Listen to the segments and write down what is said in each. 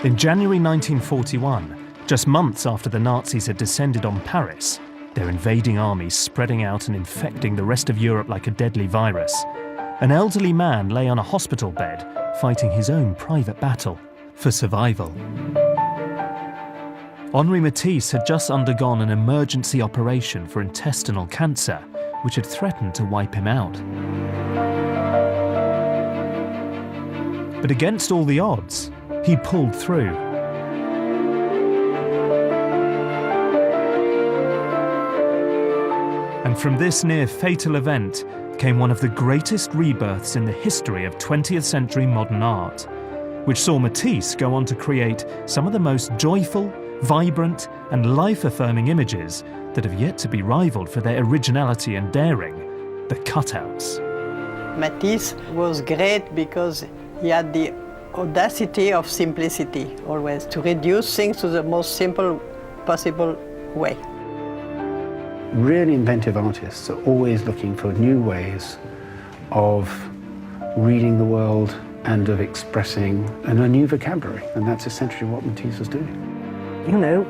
In January 1941, just months after the Nazis had descended on Paris, their invading armies spreading out and infecting the rest of Europe like a deadly virus, an elderly man lay on a hospital bed fighting his own private battle for survival. Henri Matisse had just undergone an emergency operation for intestinal cancer, which had threatened to wipe him out. But against all the odds, he pulled through. And from this near-fatal event came one of the greatest rebirths in the history of 20th century modern art, which saw Matisse go on to create some of the most joyful, vibrant and life-affirming images that have yet to be rivaled for their originality and daring, the cutouts. Matisse was great because he had the audacity of simplicity, always, to reduce things to the most simple possible way. Really inventive artists are always looking for new ways of reading the world and of expressing a new vocabulary, and that's essentially what Matisse was doing. You know,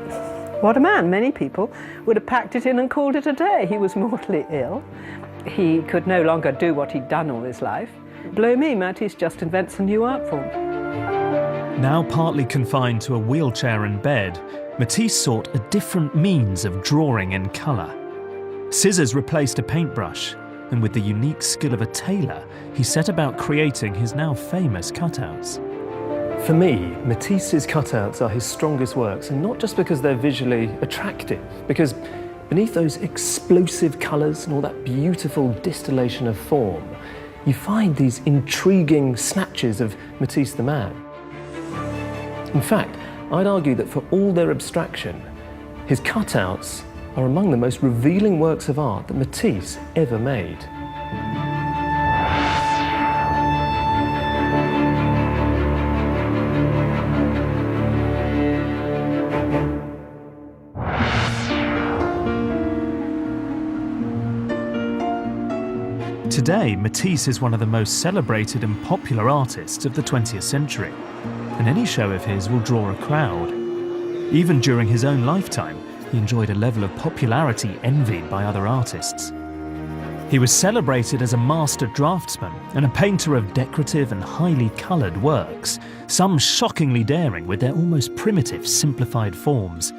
what a man. Many people would have packed it in and called it a day. He was mortally ill. He could no longer do what he'd done all his life. Blow me, Matisse just invents a new art form. Now partly confined to a wheelchair and bed, Matisse sought a different means of drawing in colour. Scissors replaced a paintbrush, and with the unique skill of a tailor, he set about creating his now famous cutouts. For me, Matisse's cutouts are his strongest works, and not just because they're visually attractive, because beneath those explosive colours and all that beautiful distillation of form, you find these intriguing snatches of Matisse the man. In fact, I'd argue that for all their abstraction, his cutouts are among the most revealing works of art that Matisse ever made. Today, Matisse is one of the most celebrated and popular artists of the 20th century, and any show of his will draw a crowd. Even during his own lifetime, he enjoyed a level of popularity envied by other artists. He was celebrated as a master draftsman and a painter of decorative and highly coloured works, some shockingly daring with their almost primitive, simplified forms.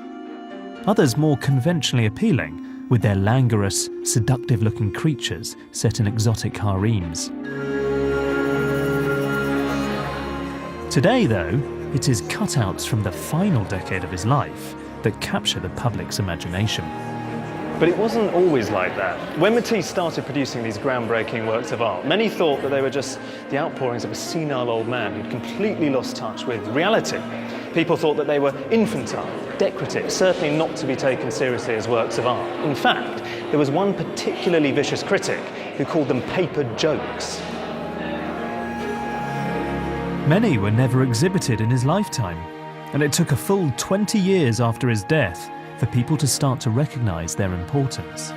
Others more conventionally appealing, with their languorous, seductive-looking creatures set in exotic harems. Today, though, it is cutouts from the final decade of his life that capture the public's imagination. But it wasn't always like that. When Matisse started producing these groundbreaking works of art, many thought that they were just the outpourings of a senile old man who'd completely lost touch with reality. People thought that they were infantile, decorative, certainly not to be taken seriously as works of art. In fact, there was one particularly vicious critic who called them papered jokes. Many were never exhibited in his lifetime, and it took a full 20 years after his death for people to start to recognise their importance.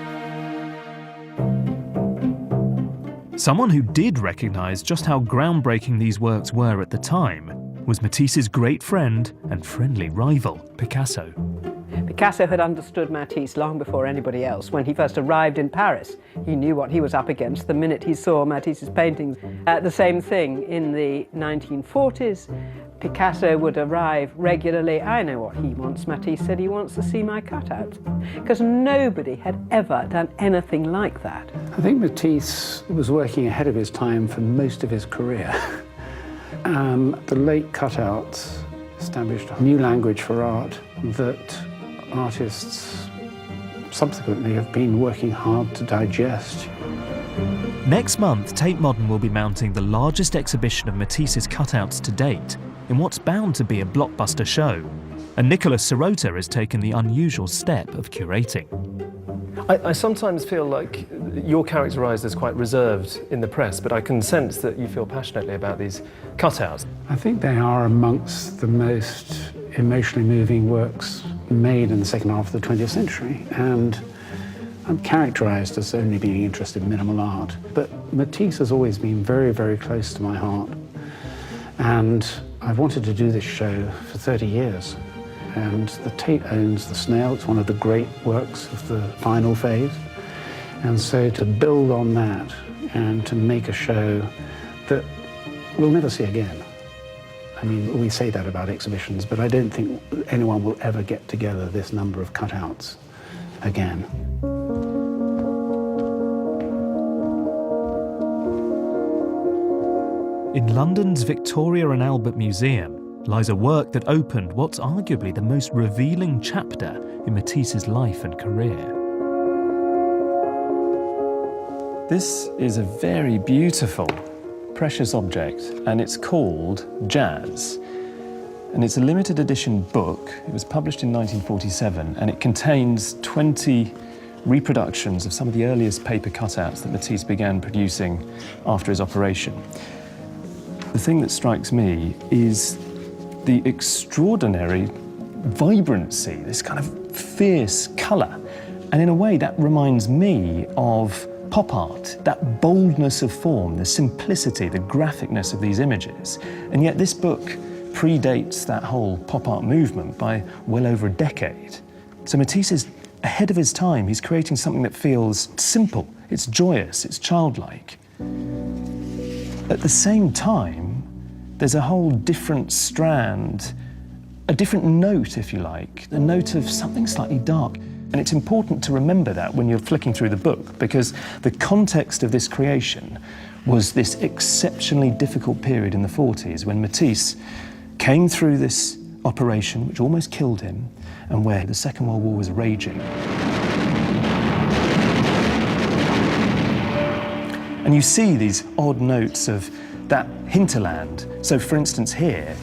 Someone who did recognise just how groundbreaking these works were at the time was Matisse's great friend and friendly rival, Picasso. Picasso had understood Matisse long before anybody else. When he first arrived in Paris, he knew what he was up against the minute he saw Matisse's paintings. The same thing in the 1940s. Picasso would arrive regularly. I know what he wants. Matisse said he wants to see my cutouts, because nobody had ever done anything like that. I think Matisse was working ahead of his time for most of his career. The late cutouts established a new language for art that artists subsequently have been working hard to digest. Next month, Tate Modern will be mounting the largest exhibition of Matisse's cutouts to date in what's bound to be a blockbuster show, and Nicholas Sirota has taken the unusual step of curating. I sometimes feel like you're characterised as quite reserved in the press, but I can sense that you feel passionately about these cutouts. I think they are amongst the most emotionally moving works made in the second half of the 20th century, and I'm characterised as only being interested in minimal art. But Matisse has always been very, very close to my heart, and I've wanted to do this show for 30 years. And the Tate owns the snail. It's one of the great works of the final phase. And so to build on that and to make a show that we'll never see again. I mean, we say that about exhibitions, but I don't think anyone will ever get together this number of cutouts again. In London's Victoria and Albert Museum lies a work that opened what's arguably the most revealing chapter in Matisse's life and career. This is a very beautiful, precious object, and it's called Jazz. And it's a limited edition book. It was published in 1947, and it contains 20 reproductions of some of the earliest paper cutouts that Matisse began producing after his operation. The thing that strikes me is the extraordinary vibrancy, this kind of fierce colour. And in a way, that reminds me of pop art, that boldness of form, the simplicity, the graphicness of these images. And yet this book predates that whole pop art movement by well over a decade. So Matisse is ahead of his time. He's creating something that feels simple, it's joyous, it's childlike. At the same time, there's a whole different strand, a different note, if you like, the note of something slightly dark. And it's important to remember that when you're flicking through the book, because the context of this creation was this exceptionally difficult period in the 40s when Matisse came through this operation, which almost killed him, and where the Second World War was raging. And you see these odd notes of that hinterland. So for instance here,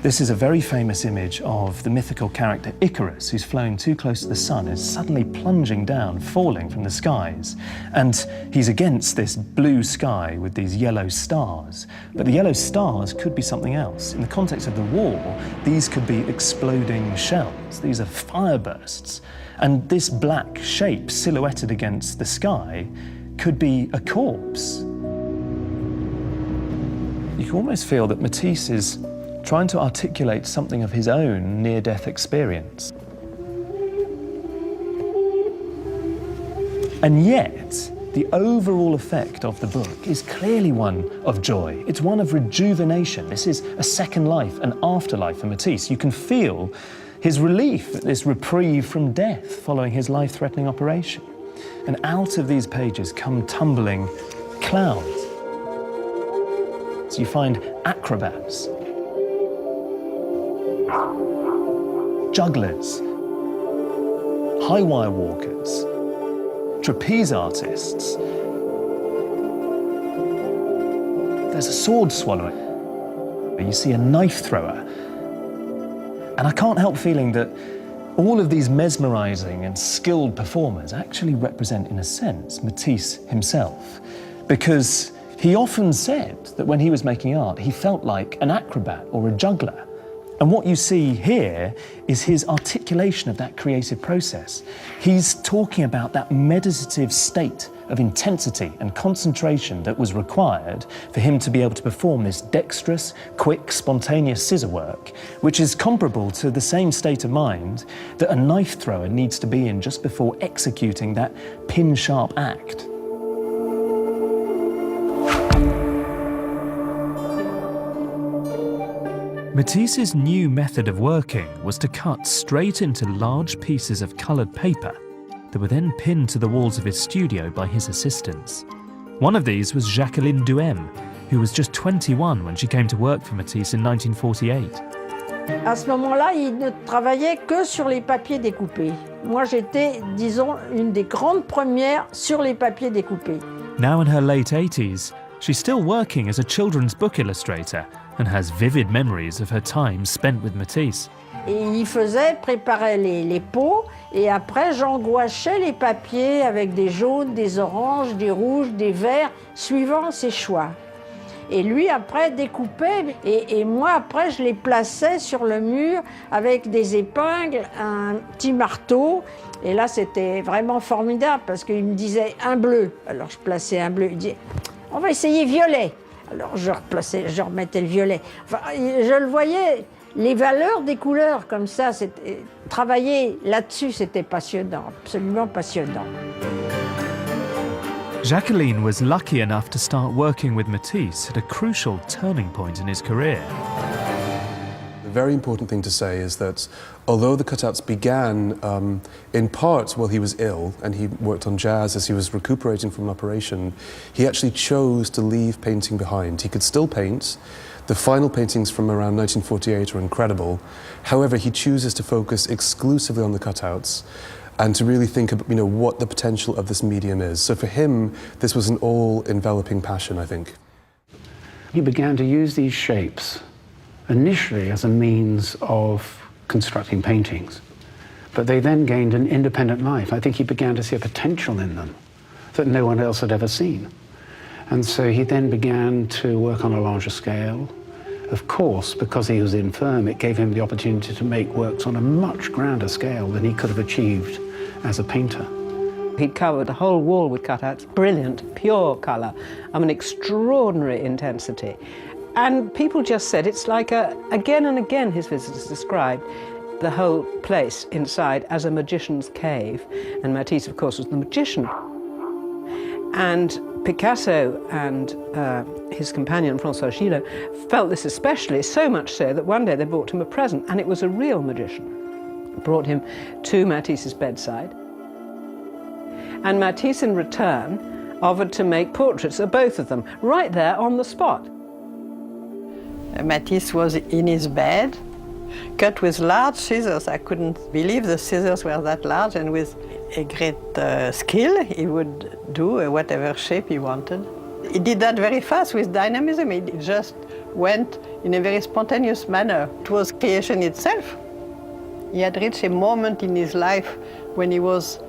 this is a very famous image of the mythical character Icarus, who's flown too close to the sun and is suddenly plunging down, falling from the skies. And he's against this blue sky with these yellow stars. But the yellow stars could be something else. In the context of the war, these could be exploding shells. These are firebursts. And this black shape silhouetted against the sky could be a corpse. You can almost feel that Matisse is trying to articulate something of his own near-death experience. And yet, the overall effect of the book is clearly one of joy. It's one of rejuvenation. This is a second life, an afterlife for Matisse. You can feel his relief at this reprieve from death following his life-threatening operation. And out of these pages come tumbling clowns. So you find acrobats, jugglers, high wire walkers, trapeze artists. There's a sword swallower. You see a knife thrower. And I can't help feeling that all of these mesmerizing and skilled performers actually represent, in a sense, Matisse himself. Because he often said that when he was making art, he felt like an acrobat or a juggler. And what you see here is his articulation of that creative process. He's talking about that meditative state of intensity and concentration that was required for him to be able to perform this dexterous, quick, spontaneous scissor work, which is comparable to the same state of mind that a knife thrower needs to be in just before executing that pin-sharp act. Matisse's new method of working was to cut straight into large pieces of coloured paper that were then pinned to the walls of his studio by his assistants. One of these was Jacqueline Duhem, who was just 21 when she came to work for Matisse in 1948. À ce moment-là, il ne travaillait que sur les papiers découpés. Moi, j'étais, disons, une des grandes premières sur les papiers découpés. Now in her late 80s, she's still working as a children's book illustrator and has vivid memories of her time spent with Matisse. Et il préparait les pots, et après j'engouachais les papiers avec des jaunes, des oranges, des rouges, des verts, suivant ses choix. Et lui après découpait, et moi après je les plaçais sur le mur avec des épingles, un petit marteau. Et là c'était vraiment formidable parce qu'il me disait un bleu. Alors je plaçais un bleu, il disait on va essayer violet. Alors je replaçais, je remettais le violet. Enfin, je le voyais, les valeurs des couleurs comme ça, travailler là-dessus, c'était passionnant, absolument passionnant. Jacqueline was lucky enough to start working with Matisse at a crucial turning point in his career. The very important thing to say is that although the cutouts began in part while he was ill and he worked on jazz as he was recuperating from an operation, he actually chose to leave painting behind. He could still paint. The final paintings from around 1948 are incredible. However, he chooses to focus exclusively on the cutouts and to really think about, what the potential of this medium is. So for him, this was an all-enveloping passion, I think. He began to use these shapes initially as a means of constructing paintings, but they then gained an independent life. I think he began to see a potential in them that no one else had ever seen. And so he then began to work on a larger scale. Of course, because he was infirm, it gave him the opportunity to make works on a much grander scale than he could have achieved as a painter. He'd covered the whole wall with cutouts, brilliant, pure colour, an extraordinary intensity. And people just said it's like again and again his visitors described the whole place inside as a magician's cave. And Matisse, of course, was the magician. And Picasso and his companion, François Gillot, felt this especially, so much so that one day they brought him a present, and it was a real magician. Brought him to Matisse's bedside. And Matisse, in return, offered to make portraits of both of them, right there on the spot. Matisse was in his bed, cut with large scissors. I couldn't believe the scissors were that large, and with a great skill, he would do whatever shape he wanted. He did that very fast with dynamism. It just went in a very spontaneous manner. It was creation itself. He had reached a moment in his life when he was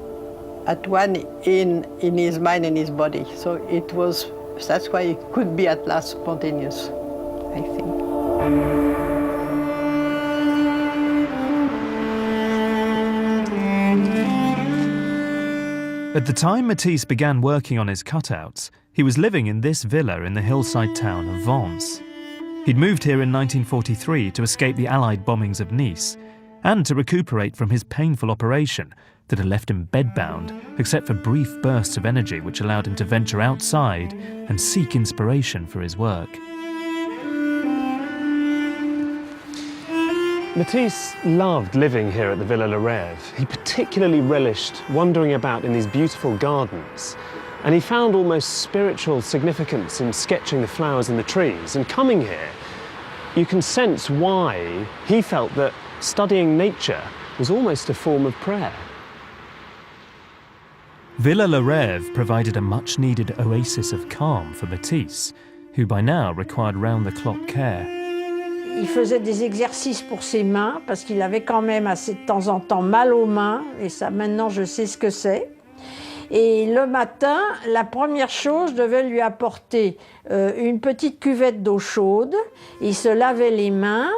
at one in his mind and his body. So that's why he could be at last spontaneous, I think. At the time Matisse began working on his cutouts, he was living in this villa in the hillside town of Vence. He'd moved here in 1943 to escape the Allied bombings of Nice and to recuperate from his painful operation that had left him bedbound, except for brief bursts of energy which allowed him to venture outside and seek inspiration for his work. Matisse loved living here at the Villa Le Rêve. He particularly relished wandering about in these beautiful gardens, and he found almost spiritual significance in sketching the flowers and the trees. And coming here, you can sense why he felt that studying nature was almost a form of prayer. Villa Le Rêve provided a much-needed oasis of calm for Matisse, who by now required round-the-clock care. Il faisait des exercices pour ses mains parce qu'il avait quand même assez de temps en temps mal aux mains, et ça maintenant je sais ce que c'est. Et le matin, la première chose devait lui apporter une petite cuvette d'eau chaude. Il se lavait les mains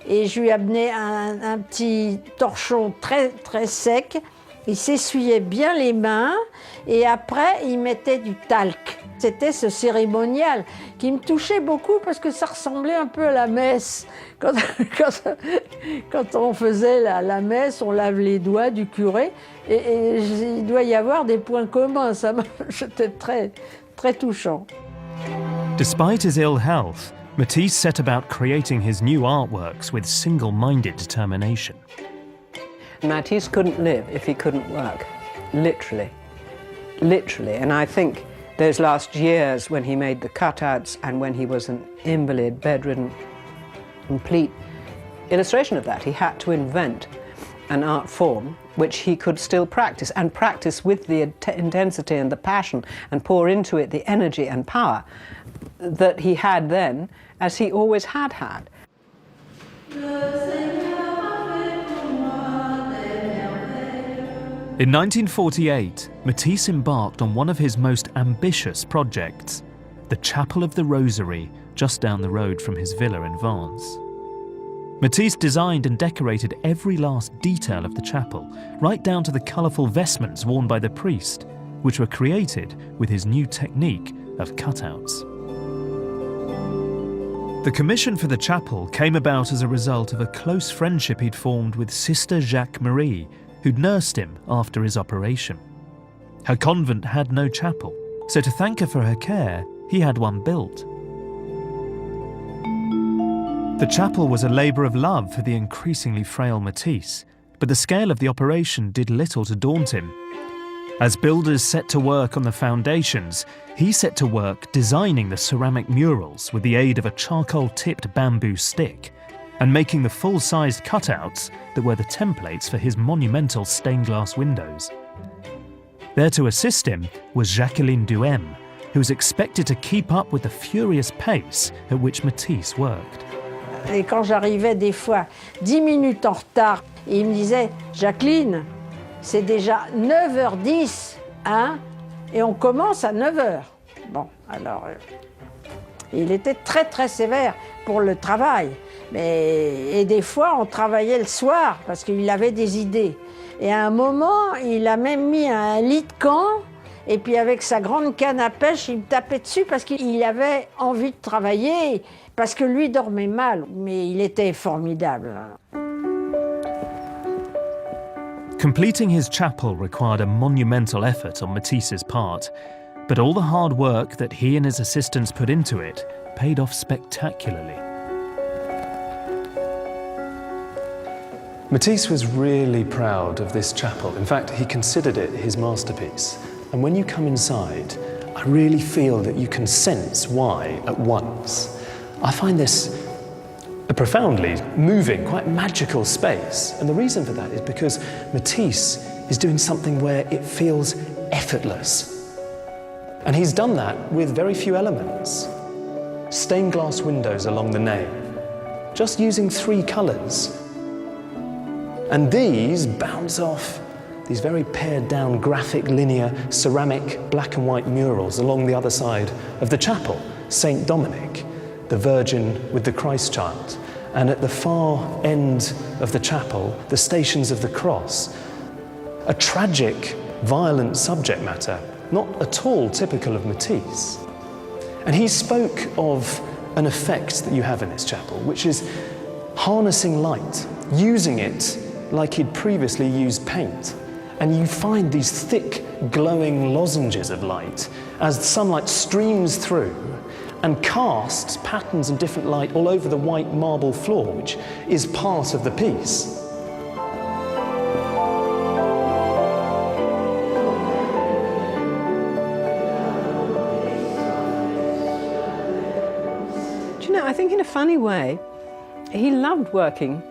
et je lui amenais un petit torchon très très sec. Il s'essuyait bien les mains et après il mettait du talc. C'était ce cérémonial qui me touchait beaucoup parce que ça ressemblait un peu à la messe. Quand on faisait la messe, on lave les doigts du curé et il doit y avoir des points communs. C'était très, très touchant. Despite his ill health, Matisse set about creating his new artworks with single-minded determination. Matisse couldn't live if he couldn't work, literally. Literally, and I think those last years when he made the cutouts and when he was an invalid, bedridden, complete illustration of that. He had to invent an art form which he could still practice, and practice with the intensity and the passion, and pour into it the energy and power that he had then, as he always had had. In 1948, Matisse embarked on one of his most ambitious projects, the Chapel of the Rosary, just down the road from his villa in Vence. Matisse designed and decorated every last detail of the chapel, right down to the colourful vestments worn by the priest, which were created with his new technique of cutouts. The commission for the chapel came about as a result of a close friendship he'd formed with Sister Jacques Marie, who'd nursed him after his operation. Her convent had no chapel, so to thank her for her care, he had one built. The chapel was a labour of love for the increasingly frail Matisse, but the scale of the operation did little to daunt him. As builders set to work on the foundations, he set to work designing the ceramic murals with the aid of a charcoal-tipped bamboo stick, and making the full-sized cutouts that were the templates for his monumental stained-glass windows. There to assist him was Jacqueline Duhem, who was expected to keep up with the furious pace at which Matisse worked. Et quand j'arrivais des fois 10 minutes en retard, il me disait « Jacqueline, c'est déjà 9h10, hein, et on commence à 9h. » Bon, alors, il était très très sévère pour le travail. Et des fois, on travaillait le soir parce qu'il avait des idées. Et à un moment, il a même mis un lit de camp, et puis avec sa grande canne à pêche, il me tapait dessus parce qu'il avait envie de travailler, parce que lui dormait mal, mais il était formidable. Completing his chapel required a monumental effort on Matisse's part, but all the hard work that he and his assistants put into it paid off spectacularly. Matisse was really proud of this chapel. In fact, he considered it his masterpiece. And when you come inside, I really feel that you can sense why at once. I find this a profoundly moving, quite magical space. And the reason for that is because Matisse is doing something where it feels effortless. And he's done that with very few elements. Stained glass windows along the nave, just using 3 colours. And these bounce off these very pared down, graphic, linear, ceramic, black and white murals along the other side of the chapel. Saint Dominic, the Virgin with the Christ child, and at the far end of the chapel, the Stations of the Cross. A tragic, violent subject matter, not at all typical of Matisse. And he spoke of an effect that you have in this chapel, which is harnessing light, using it like he'd previously used paint. And you find these thick, glowing lozenges of light as the sunlight streams through and casts patterns and different light all over the white marble floor, which is part of the piece. Do you know, I think in a funny way, he loved working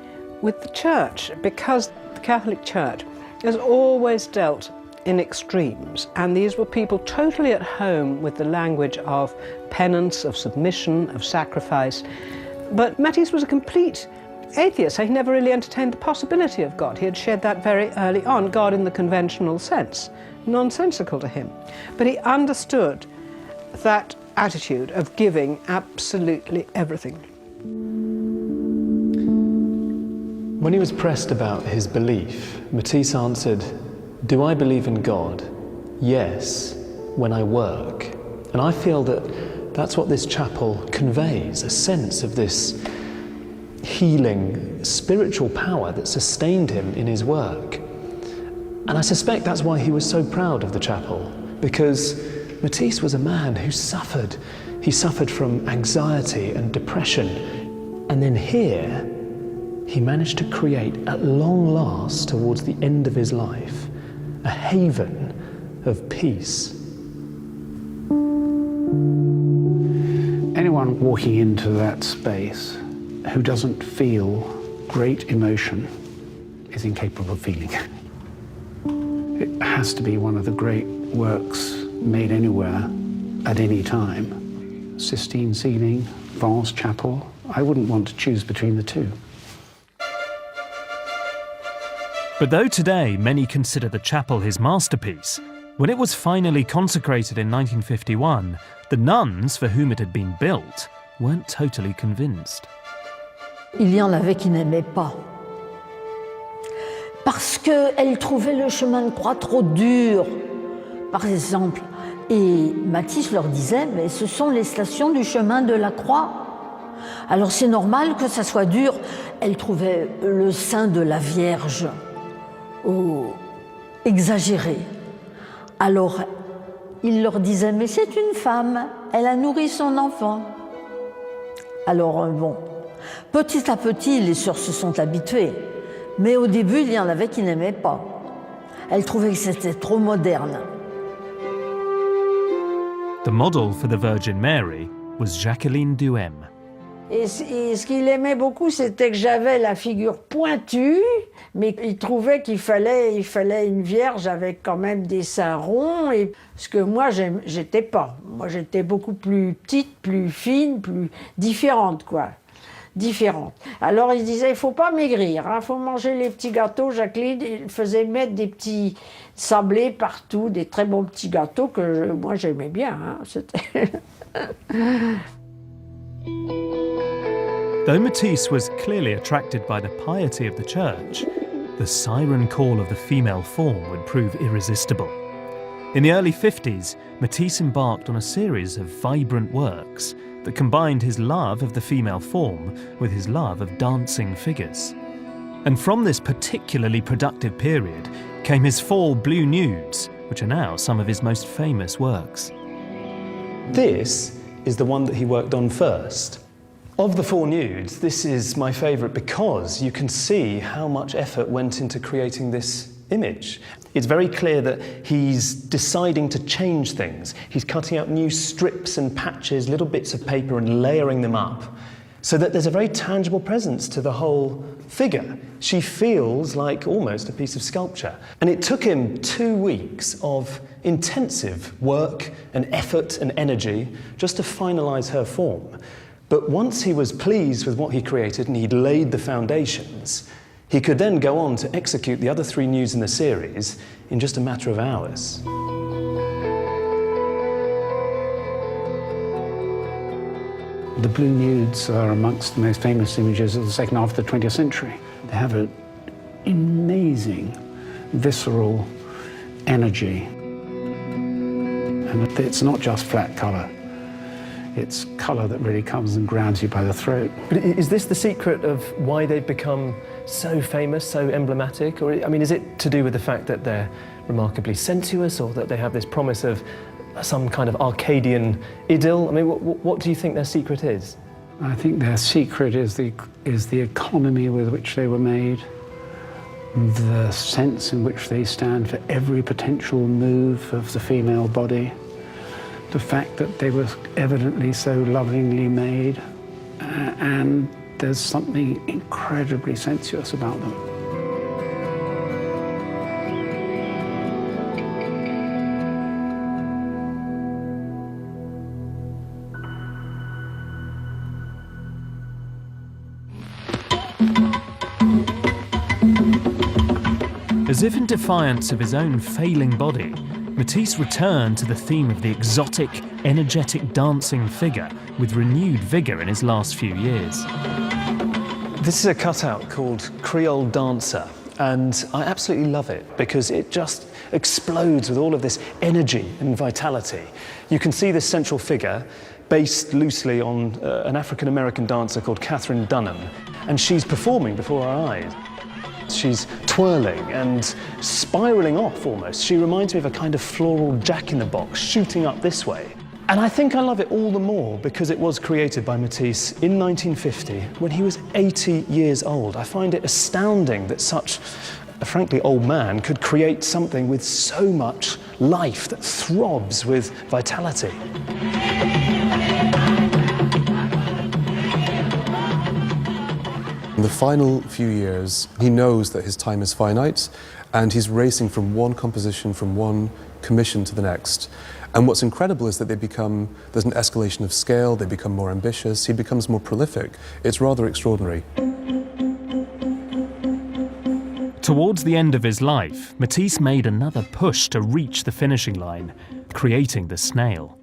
with the church, because the Catholic Church has always dealt in extremes, and these were people totally at home with the language of penance, of submission, of sacrifice. But Matisse was a complete atheist, so he never really entertained the possibility of God. He had shared that very early on, God in the conventional sense, nonsensical to him. But he understood that attitude of giving absolutely everything. When he was pressed about his belief, Matisse answered, "Do I believe in God? Yes, when I work." And I feel that that's what this chapel conveys, a sense of this healing, spiritual power that sustained him in his work. And I suspect that's why he was so proud of the chapel, because Matisse was a man who suffered. He suffered from anxiety and depression. And then here, he managed to create, at long last, towards the end of his life, a haven of peace. Anyone walking into that space who doesn't feel great emotion is incapable of feeling. It has to be one of the great works made anywhere at any time. Sistine ceiling, vast chapel. I wouldn't want to choose between the two. But though today many consider the chapel his masterpiece, when it was finally consecrated in 1951, the nuns for whom it had been built weren't totally convinced. Il y en avait qui n'aimaient pas. Parce qu'elles trouvaient le chemin de croix trop dur, par exemple. Et Matisse leur disait, mais ce sont les stations du chemin de la croix. Alors c'est normal que ça soit dur. Elle trouvait le sein de la Vierge exagéré. Alors il leur disait, mais c'est une femme, elle a nourri son enfant. Alors bon, petit à petit, les sœurs se sont habituées. Mais au début, il y en avait qui n'aimaient pas. Elles trouvaient que c'était trop moderne. The model for the Virgin Mary was Jacqueline Duhem. Et ce qu'il aimait beaucoup, c'était que j'avais la figure pointue, mais il trouvait qu'il fallait une vierge avec quand même des seins ronds, et ce que moi, j'étais pas. Moi, j'étais beaucoup plus petite, plus fine, plus différente, quoi. Différente. Alors, il disait, il faut pas maigrir, hein, faut manger les petits gâteaux. Jacqueline, il faisait mettre des petits sablés partout, des très bons petits gâteaux que moi, j'aimais bien. Hein, c'était... Though Matisse was clearly attracted by the piety of the church, the siren call of the female form would prove irresistible. In the early 50s, Matisse embarked on a series of vibrant works that combined his love of the female form with his love of dancing figures. And from this particularly productive period came his 4 blue nudes, which are now some of his most famous works. This is the one that he worked on first. Of the 4 nudes, this is my favourite because you can see how much effort went into creating this image. It's very clear that he's deciding to change things. He's cutting out new strips and patches, little bits of paper, and layering them up so that there's a very tangible presence to the whole figure. She feels like almost a piece of sculpture. And it took him 2 weeks of intensive work and effort and energy just to finalise her form. But once he was pleased with what he created and he'd laid the foundations, he could then go on to execute the other 3 nudes in the series in just a matter of hours. The blue nudes are amongst the most famous images of the second half of the 20th century. They have an amazing, visceral energy. And it's not just flat colour. It's colour that really comes and grabs you by the throat. But is this the secret of why they've become so famous, so emblematic? Or, I mean, is it to do with the fact that they're remarkably sensuous or that they have this promise of some kind of Arcadian idyll? I mean, what do you think their secret is? I think their secret is the economy with which they were made, the sense in which they stand for every potential move of the female body, the fact that they were evidently so lovingly made, and there's something incredibly sensuous about them. As if in defiance of his own failing body, Matisse returned to the theme of the exotic, energetic dancing figure with renewed vigour in his last few years. This is a cutout called Creole Dancer, and I absolutely love it because it just explodes with all of this energy and vitality. You can see this central figure based loosely on an African-American dancer called Catherine Dunham, and she's performing before our eyes. She's twirling and spiralling off almost. She reminds me of a kind of floral jack-in-the-box shooting up this way. And I think I love it all the more because it was created by Matisse in 1950 when he was 80 years old. I find it astounding that such a frankly old man could create something with so much life that throbs with vitality. In the final few years, he knows that his time is finite and he's racing from one composition, from one commission to the next. And what's incredible is that there's an escalation of scale, they become more ambitious, he becomes more prolific. It's rather extraordinary. Towards the end of his life, Matisse made another push to reach the finishing line, creating the snail.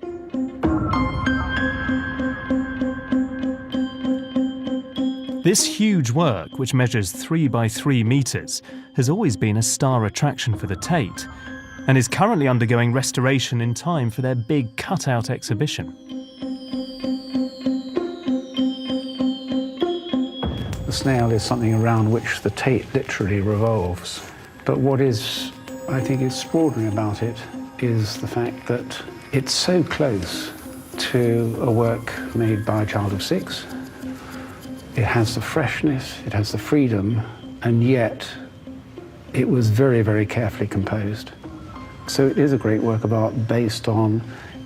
This huge work, which measures 3 by 3 metres, has always been a star attraction for the Tate, and is currently undergoing restoration in time for their big cutout exhibition. The snail is something around which the tape literally revolves. But what is, I think, extraordinary about it is the fact that it's so close to a work made by a child of 6. It has the freshness, it has the freedom, and yet it was very, very carefully composed. So it is a great work of art based on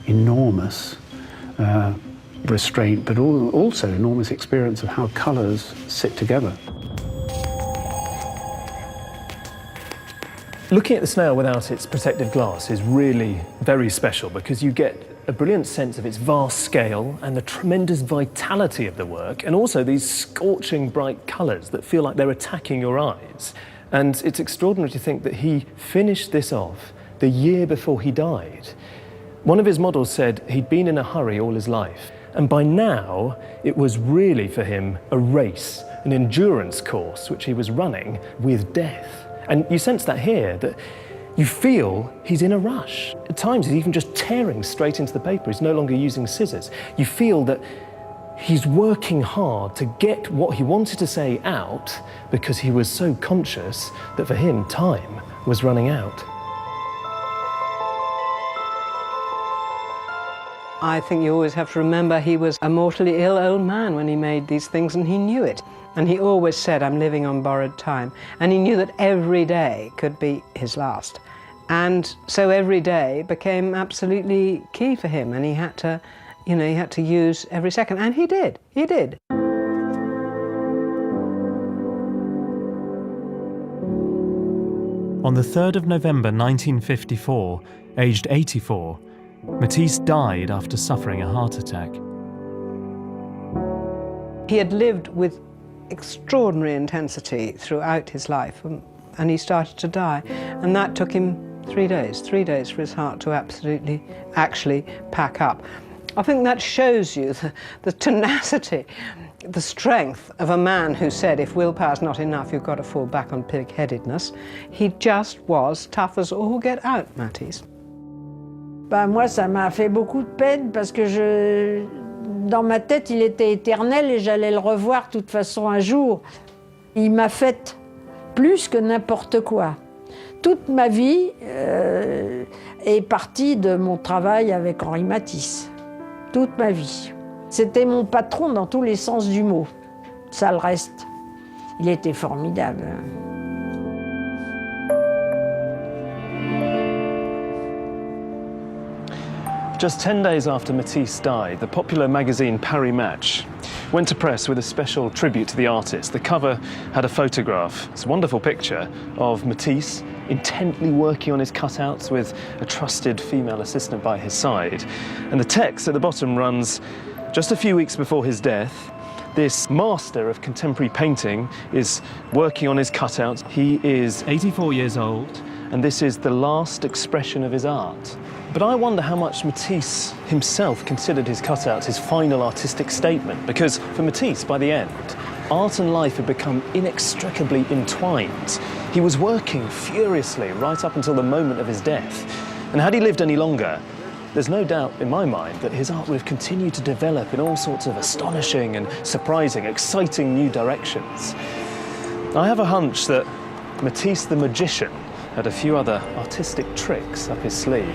enormous restraint, but also enormous experience of how colours sit together. Looking at the snail without its protective glass is really very special because you get a brilliant sense of its vast scale and the tremendous vitality of the work, and also these scorching bright colours that feel like they're attacking your eyes. And it's extraordinary to think that he finished this off the year before he died. One of his models said he'd been in a hurry all his life, and by now it was really for him a race, an endurance course which he was running with death. And you sense that here, that you feel he's in a rush. At times he's even just tearing straight into the paper. He's no longer using scissors. You feel that he's working hard to get what he wanted to say out because he was so conscious that for him time was running out. I think you always have to remember he was a mortally ill old man when he made these things, and he knew it. And he always said, I'm living on borrowed time. And he knew that every day could be his last. And so every day became absolutely key for him, and he had to, he had to use every second. And he did. On the 3rd of November 1954, aged 84, Matisse died after suffering a heart attack. He had lived with extraordinary intensity throughout his life, and he started to die. And that took him 3 days for his heart to actually pack up. I think that shows you the tenacity, the strength of a man who said, if willpower's not enough, you've got to fall back on pig-headedness. He just was tough as all get out, Matisse. Moi, ça m'a fait beaucoup de peine parce que dans ma tête, il était éternel et j'allais le revoir de toute façon un jour. Il m'a fait plus que n'importe quoi. Toute ma vie est partie de mon travail avec Henri Matisse. Toute ma vie. C'était mon patron dans tous les sens du mot. Ça, le reste, il était formidable. Just 10 days after Matisse died, the popular magazine Paris Match went to press with a special tribute to the artist. The cover had a photograph, it's a wonderful picture, of Matisse intently working on his cutouts with a trusted female assistant by his side. And the text at the bottom runs, just a few weeks before his death, this master of contemporary painting is working on his cutouts. He is 84 years old, and this is the last expression of his art. But I wonder how much Matisse himself considered his cutouts his final artistic statement, because for Matisse, by the end, art and life had become inextricably entwined. He was working furiously right up until the moment of his death. And had he lived any longer, there's no doubt in my mind that his art would have continued to develop in all sorts of astonishing and surprising, exciting new directions. I have a hunch that Matisse the magician had a few other artistic tricks up his sleeve.